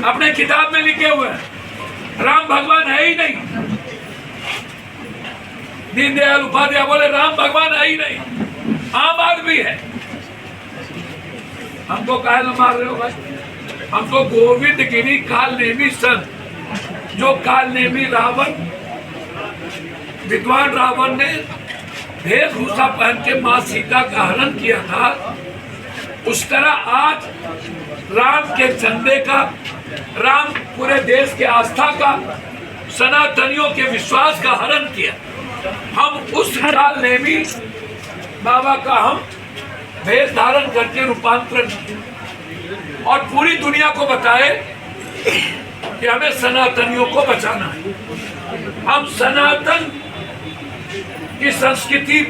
अपने किताब में लिखे हुए हैं। राम भगवान है ही नहीं। दीनदयाल उपाध्याय बोले राम भगवान है ही नहीं, आम आदमी है। हमको काहे न मार रहे हो भाई? हमको गोविंद गिरी काल नेमी सन, जो काल नेमी रावण, विद्वान रावण ने वेशभूषा पहन के मां सीता का हरण किया था, उस तरह आज राम के झंडे का, राम पूरे देश के आस्था का, सनातनियों के विश्वास का हरण किया। हम उस काल नेमी बाबा का हम वेश धारण करके रूपांतरण और पूरी दुनिया को बताए कि हमें सनातनियों को बचाना है। हम सनातन की संस्कृति,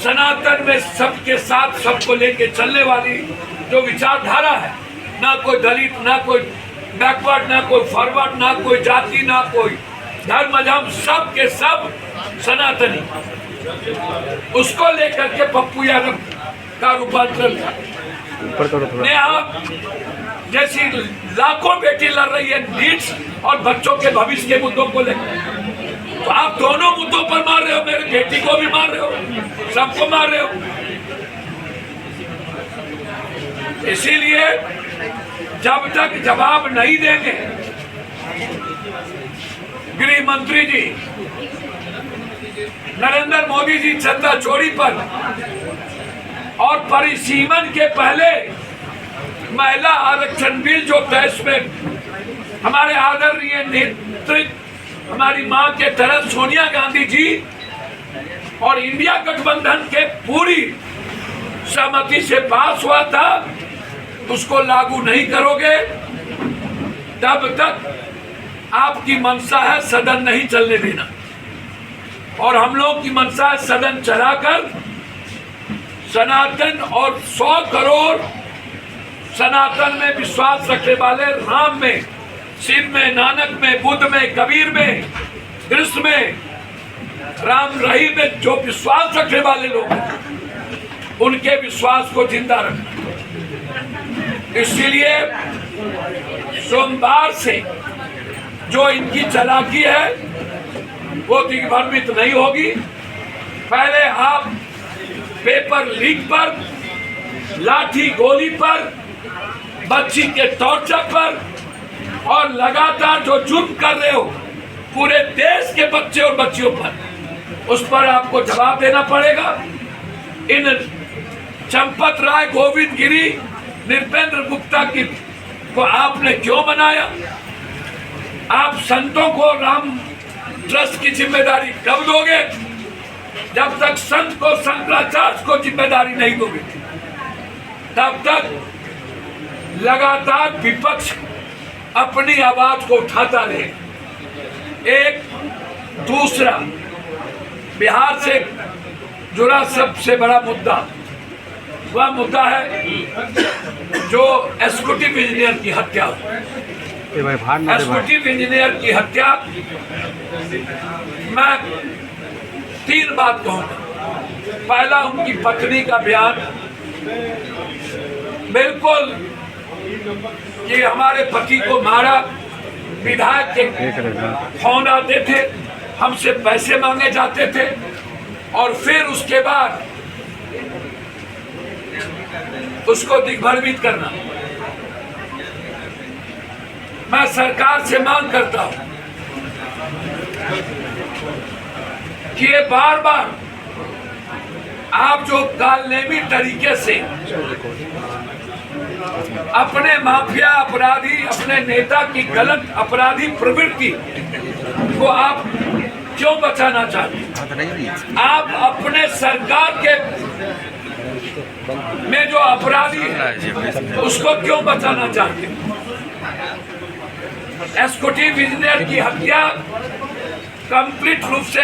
सनातन में सबके साथ सबको लेके चलने वाली जो विचारधारा है, ना कोई दलित, ना कोई बैकवर्ड, ना कोई फॉरवर्ड, ना कोई जाति, ना कोई धर्म, हम सब के सब सनातनी, उसको लेकर के पप्पू यादव का रूपांतरण था। आप जैसी लाखों बेटी लड़ रही है नीड्स और बच्चों के भविष्य के मुद्दों को लेकर, तो आप दोनों मुद्दों पर मार रहे हो। मेरी बेटी को भी मार रहे हो, सबको मार रहे हो। इसीलिए जब तक जवाब नहीं देंगे गृह मंत्री जी, नरेंद्र मोदी जी चंदा चोरी पर और परिसीमन के पहले महिला आरक्षण बिल जो देश में हमारे आदरणीय नेतृत्व, हमारी मां के तरह सोनिया गांधी जी और इंडिया गठबंधन के पूरी सहमति से पास हुआ था, उसको लागू नहीं करोगे तब तक आपकी मंशा है सदन नहीं चलने देना। और हम लोग की मंशा है सदन चलाकर सनातन और 100 करोड़ सनातन में विश्वास रखने वाले, राम में, शिव में, नानक में, बुद्ध में, कबीर में, कृष्ण में, राम रहीम में जो विश्वास रखने वाले लोग हैं, उनके विश्वास को जिंदा रखना। इसीलिए सोमवार से जो इनकी चालाकी है वो दिग्भ्रमित नहीं होगी। पहले आप पेपर लीक पर, लाठी गोली पर, बच्ची के टॉर्चर पर और लगातार जो जुर्म कर रहे हो पूरे देश के बच्चे और बच्चियों पर, उस पर आपको जवाब देना पड़ेगा। इन चंपत राय, गोविंद गिरी, नृपेंद्र गुप्ता की को आपने क्यों बनाया? आप संतों को राम ट्रस्ट की जिम्मेदारी कब दोगे? जब तक संत को, शंकराचार्य को जिम्मेदारी नहीं दोगे तब तक लगातार विपक्ष अपनी आवाज को उठाता रहे। एक दूसरा बिहार से जुड़ा सबसे बड़ा मुद्दा वह मुद्दा है जो एग्जीक्यूटिव इंजीनियर की हत्या। एग्जीक्यूटिव इंजीनियर की हत्या, मैं 3 बात कहूंगा। पहला, उनकी पत्नी का बयान बिल्कुल कि हमारे पति को मारा, विधायक के फोन आते थे, हमसे पैसे मांगे जाते थे और फिर उसके बाद उसको दिग्भ्रमित करना। मैं सरकार से मांग करता हूं कि ये बार बार आप जो कालनेमी तरीके से अपने माफिया अपराधी, अपने नेता की गलत अपराधी प्रवृत्ति को आप क्यों बचाना चाहते हैं? आप अपने सरकार के में जो अपराधी है उसको क्यों बचाना चाहते हैं? एग्जीक्यूटिव इंजीनियर की हत्या कंप्लीट रूप से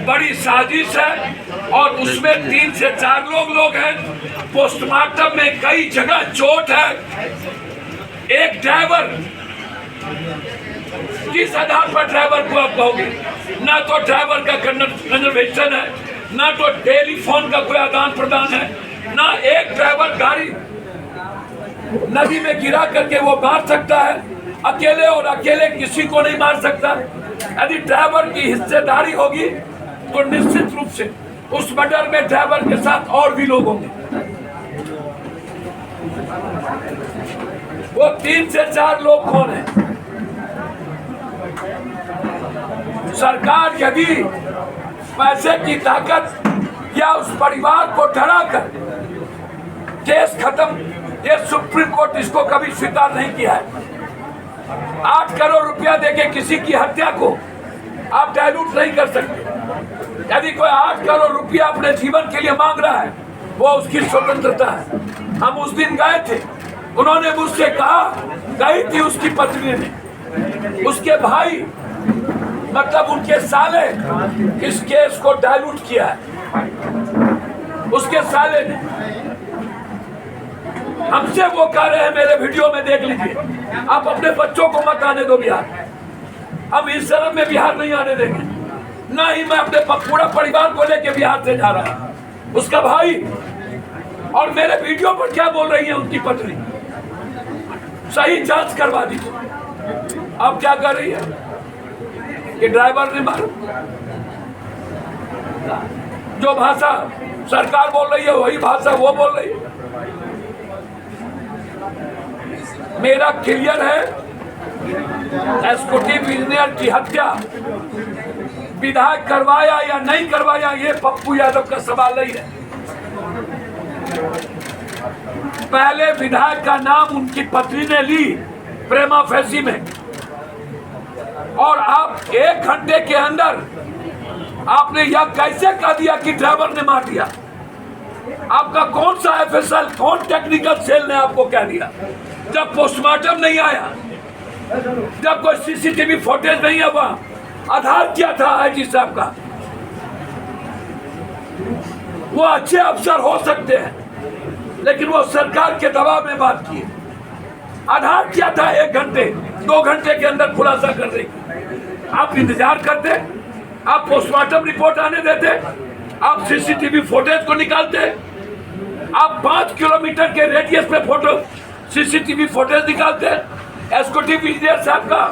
बड़ी साजिश है और उसमें 3 से 4 लोग हैं। पोस्टमार्टम में कई जगह चोट है। एक ड्राइवर, किस आधार पर ड्राइवर को आप कहोगे? ना तो ड्राइवर का कन्वर्सेशन है, ना तो टेलीफोन का कोई आदान प्रदान है, ना एक ड्राइवर गाड़ी नदी में गिरा करके वो मार सकता है अकेले, और अकेले किसी को नहीं मार सकता। यदि ड्राइवर की हिस्सेदारी होगी तो निश्चित रूप से उस मर्डर में ड्राइवर के साथ और भी लोग होंगे। वो 3 से 4 लोग कौन है? सरकार यदि पैसे की ताकत या उस परिवार को डराकर केस खत्म, ये सुप्रीम कोर्ट इसको कभी स्वीकार नहीं किया है। 8 करोड़ रुपया देके किसी की हत्या को आप डायलूट नहीं कर सकते। यदि कोई 8 करोड़ रुपया अपने जीवन के लिए मांग रहा है, वो उसकी स्वतंत्रता है। हम उस दिन गए थे, उन्होंने मुझसे कहा, गई थी उसकी पत्नी ने, उसके भाई मतलब उनके साले इस केस को डायलूट किया है। उसके साले ने हमसे वो कह रहे हैं, मेरे वीडियो में देख लीजिए, आप अपने बच्चों को मत आने दो बिहार। हम इस शर्म में बिहार नहीं आने देंगे, ना ही मैं अपने पूरा परिवार को लेके बिहार से जा रहा हूं। उसका भाई और मेरे वीडियो पर क्या बोल रही है उनकी पत्नी, सही जांच करवा दीजिए। अब क्या कर रही है कि ड्राइवर ने मारा। जो भाषा सरकार बोल रही है वही भाषा वो बोल रही है। मेरा क्लियर है, एग्जीक्यूटिव इंजीनियर की हत्या विधायक करवाया या नहीं करवाया, ये पप्पू यादव का सवाल नहीं है। पहले विधायक का नाम उनकी पत्नी ने ली प्रेमा फैसी में, और आप 1 घंटे के अंदर आपने यह कैसे कह दिया कि ड्राइवर ने मार दिया? आपका कौन सा एफएसएल, कौन टेक्निकल सेल ने आपको कह दिया? जब पोस्टमार्टम नहीं आया, जब कोई सीसीटीवी फुटेज नहीं हुआ, आधार क्या था आईजी साहब का? वो अच्छे अफसर हो सकते हैं, लेकिन वो सरकार के दबाव में बात की। आधार क्या था? 1 घंटे 2 घंटे के अंदर खुलासा कर देगी। आप इंतजार करते, आप पोस्टमार्टम रिपोर्ट आने देते, आप सीसीटीवी फुटेज को निकालते, आप 5 किलोमीटर के रेडियस पे फोटो सीसीटीवी फुटेज निकालते। एग्जीक्यूटिव इंजीनियर साहब का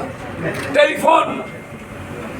टेलीफोन